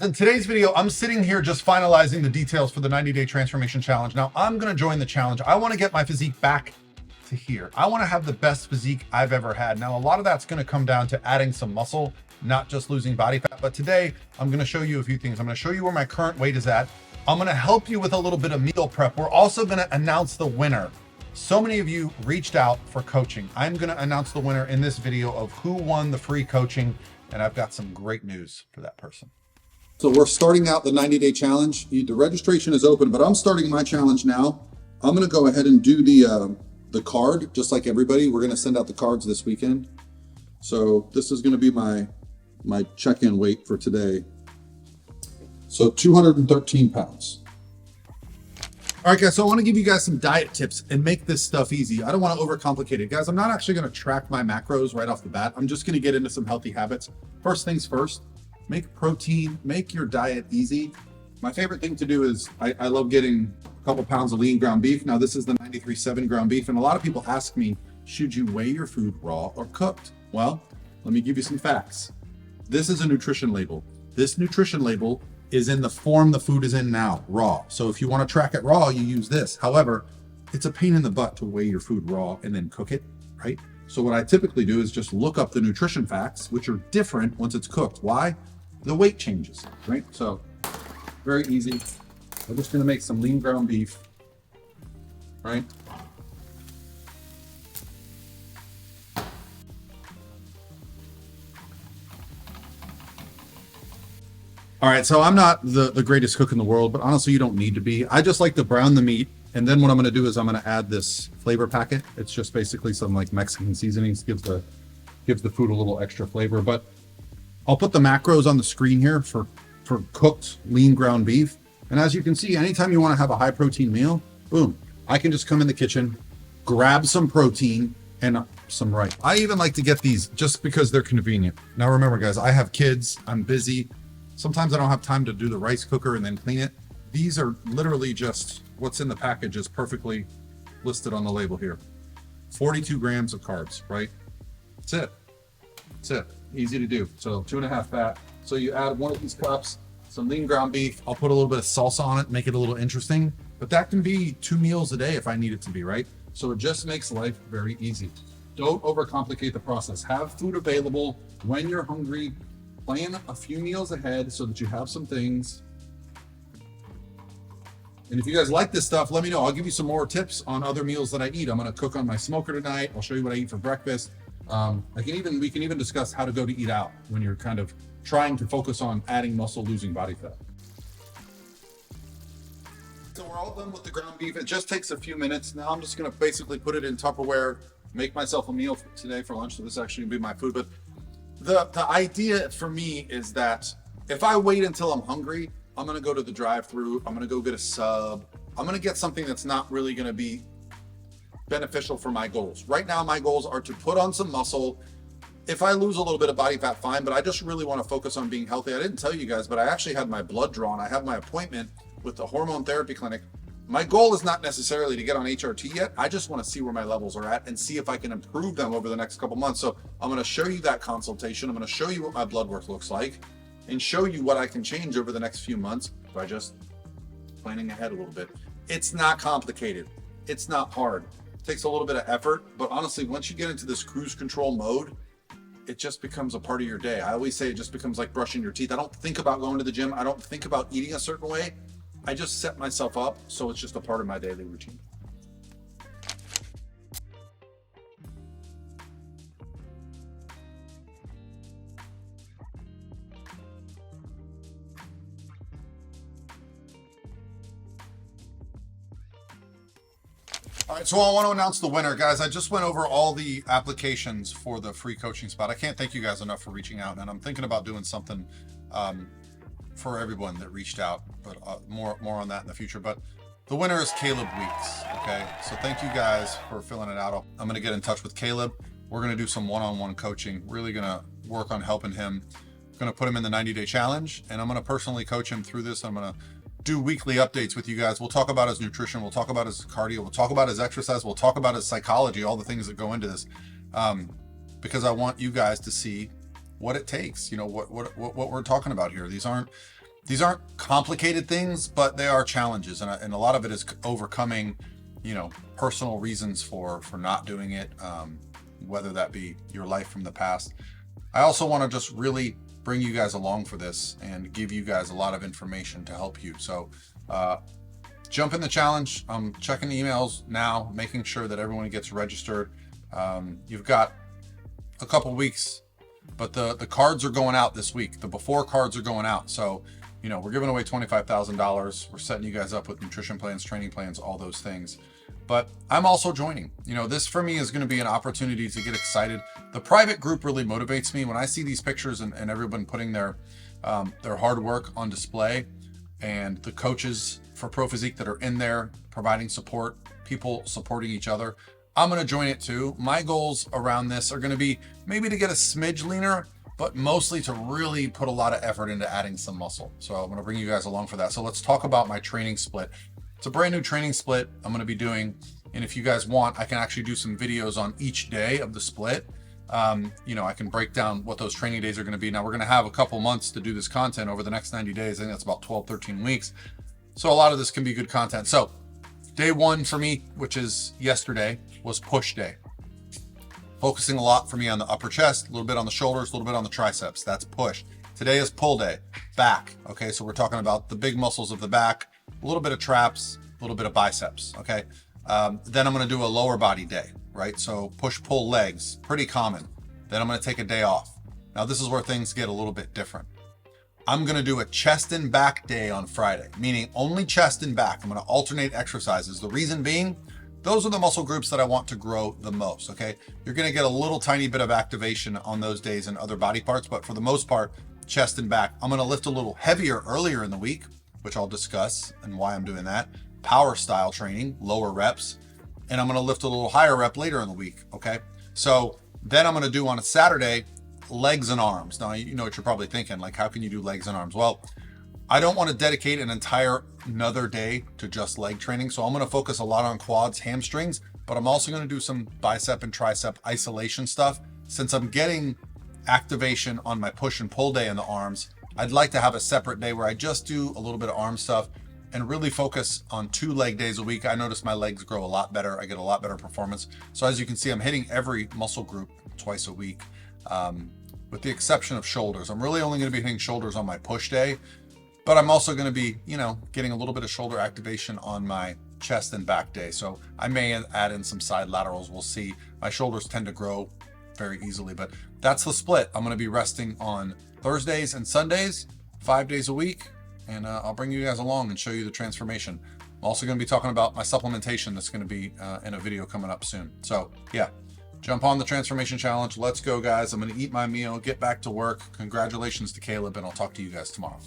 In today's video, I'm sitting here just finalizing the details for the 90-day transformation challenge. Now, I'm going to join the challenge. I want to get my physique back to here. I want to have the best physique I've ever had. Now, a lot of that's going to come down to adding some muscle, not just losing body fat. But today, I'm going to show you a few things. I'm going to show you where my current weight is at. I'm going to help you with a little bit of meal prep. We're also going to announce the winner. So many of you reached out for coaching. I'm going to announce the winner in this video of who won the free coaching. And I've got some great news for that person. So we're starting out the 90-day challenge. The registration is open, but I'm starting my challenge now. I'm going to go ahead and do the card, just like everybody. We're going to send out the cards this weekend. So this is going to be my check-in weight for today. So 213 pounds. All right, guys, so I want to give you guys some diet tips and make this stuff easy. I don't want to overcomplicate it. Guys, I'm not actually going to track my macros right off the bat. I'm just going to get into some healthy habits. First things first. Make protein, make your diet easy. My favorite thing to do is I love getting a couple pounds of lean ground beef. Now this is the 93.7 ground beef. And a lot of people ask me, should you weigh your food raw or cooked? Well, let me give you some facts. This is a nutrition label. This nutrition label is in the form the food is in now, raw. So if you want to track it raw, you use this. However, it's a pain in the butt to weigh your food raw and then cook it, right? So what I typically do is just look up the nutrition facts, which are different once it's cooked. Why? The weight changes, right? So very easy. I'm just going to make some lean ground beef, right? All right, so I'm not the greatest cook in the world, but honestly, you don't need to be. I just like to brown the meat, and then what I'm going to do is I'm going to add this flavor packet. It's just basically some like Mexican seasonings, gives the food a little extra flavor. But I'll put the macros on the screen here for cooked lean ground beef. And as you can see, anytime you want to have a high protein meal, boom, I can just come in the kitchen, grab some protein and some rice. I even like to get these just because they're convenient. Now remember guys, I have kids, I'm busy. Sometimes I don't have time to do the rice cooker and then clean it. These are literally just what's in the package is perfectly listed on the label here. 42 grams of carbs, right? That's it. That's it. Easy to do. So 2.5 fat. So you add one of these cups, some lean ground beef. I'll put a little bit of salsa on it, make it a little interesting, but that can be 2 meals a day if I need it to be, right? So it just makes life very easy. Don't overcomplicate the process. Have food available when you're hungry. Plan a few meals ahead so that you have some things. And if you guys like this stuff, let me know. I'll give you some more tips on other meals that I eat. I'm going to cook on my smoker tonight. I'll show you what I eat for breakfast. We can even discuss how to go to eat out when you're kind of trying to focus on adding muscle, losing body fat. So we're all done with the ground beef. It just takes a few minutes. Now I'm just going to basically put it in Tupperware, make myself a meal for today for lunch. So this is actually going to be my food. But the idea for me is that if I wait until I'm hungry, I'm going to go to the drive-thru. I'm going to go get a sub. I'm going to get something that's not really going to be beneficial for my goals. Right now, my goals are to put on some muscle. If I lose a little bit of body fat, fine, but I just really want to focus on being healthy. I didn't tell you guys, but I actually had my blood drawn. I have my appointment with the hormone therapy clinic. My goal is not necessarily to get on HRT yet. I just want to see where my levels are at and see if I can improve them over the next couple months. So I'm going to show you that consultation. I'm going to show you what my blood work looks like and show you what I can change over the next few months by just planning ahead a little bit. It's not complicated. It's not hard. Takes a little bit of effort, but honestly, once you get into this cruise control mode, it just becomes a part of your day. I always say it just becomes like brushing your teeth. I don't think about going to the gym. I don't think about eating a certain way. I just set myself up so it's just a part of my daily routine. All right, so I want to announce the winner, guys. I just went over all the applications for the free coaching spot. I can't thank you guys enough for reaching out, and I'm thinking about doing something for everyone that reached out, but more on that in the future. But the winner is Caleb Weeks. Okay, so thank you guys for filling it out. I'm going to get in touch with Caleb. We're going to do some one-on-one coaching. Really going to work on helping him. I'm going to put him in the 90-day challenge, and I'm going to personally coach him through this. I'm going to do weekly updates with you guys. We'll talk about his nutrition. We'll talk about his cardio. We'll talk about his exercise. We'll talk about his psychology, all the things that go into this. Because I want you guys to see what it takes, what we're talking about here. These aren't These aren't complicated things, but they are challenges. And a lot of it is overcoming, personal reasons for not doing it, whether that be your life from the past. I also want to just really bring you guys along for this and give you guys a lot of information to help you. So jump in the challenge. I'm checking the emails now, making sure that everyone gets registered. You've got a couple weeks, but the cards are going out this week. The before cards are going out. So, we're giving away $25,000. We're setting you guys up with nutrition plans, training plans, all those things. But I'm also joining. This for me is going to be an opportunity to get excited. The private group really motivates me when I see these pictures and everyone putting their hard work on display, and the coaches for Pro Physique that are in there providing support, people supporting each other. I'm going to join it too. My goals around this are going to be maybe to get a smidge leaner, but mostly to really put a lot of effort into adding some muscle. So I'm going to bring you guys along for that. So let's talk about my training split. It's a brand new training split I'm going to be doing. And if you guys want, I can actually do some videos on each day of the split. I can break down what those training days are going to be. Now we're going to have a couple months to do this content over the next 90 days. I think that's about 12, 13 weeks. So a lot of this can be good content. So day one for me, which is yesterday, was push day. Focusing a lot for me on the upper chest, a little bit on the shoulders, a little bit on the triceps. That's push. Today is pull day, back. Okay, so we're talking about the big muscles of the back, a little bit of traps, a little bit of biceps. Okay, then I'm going to do a lower body day, right? So push, pull, legs, pretty common. Then I'm going to take a day off. Now this is where things get a little bit different. I'm going to do a chest and back day on Friday, meaning only chest and back. I'm going to alternate exercises. The reason being, those are the muscle groups that I want to grow the most, okay? You're going to get a little tiny bit of activation on those days in other body parts, but for the most part, chest and back. I'm going to lift a little heavier earlier in the week, which I'll discuss and why I'm doing that. Power style training, lower reps, and I'm going to lift a little higher rep later in the week, okay? So then I'm going to do on a Saturday, legs and arms. Now, you know what you're probably thinking, like, how can you do legs and arms? Well, I don't want to dedicate an entire another day to just leg training. So I'm going to focus a lot on quads, hamstrings, but I'm also going to do some bicep and tricep isolation stuff. Since I'm getting activation on my push and pull day in the arms, I'd like to have a separate day where I just do a little bit of arm stuff and really focus on 2 leg days a week. I notice my legs grow a lot better. I get a lot better performance. So as you can see, I'm hitting every muscle group twice a week, with the exception of shoulders. I'm really only going to be hitting shoulders on my push day, but I'm also going to be, getting a little bit of shoulder activation on my chest and back day. So I may add in some side laterals. We'll see. My shoulders tend to grow very easily, but that's the split. I'm going to be resting on Thursdays and Sundays, 5 days a week. And I'll bring you guys along and show you the transformation. I'm also going to be talking about my supplementation that's going to be in a video coming up soon. So yeah, jump on the transformation challenge. Let's go, guys. I'm going to eat my meal, get back to work. Congratulations to Caleb, and I'll talk to you guys tomorrow.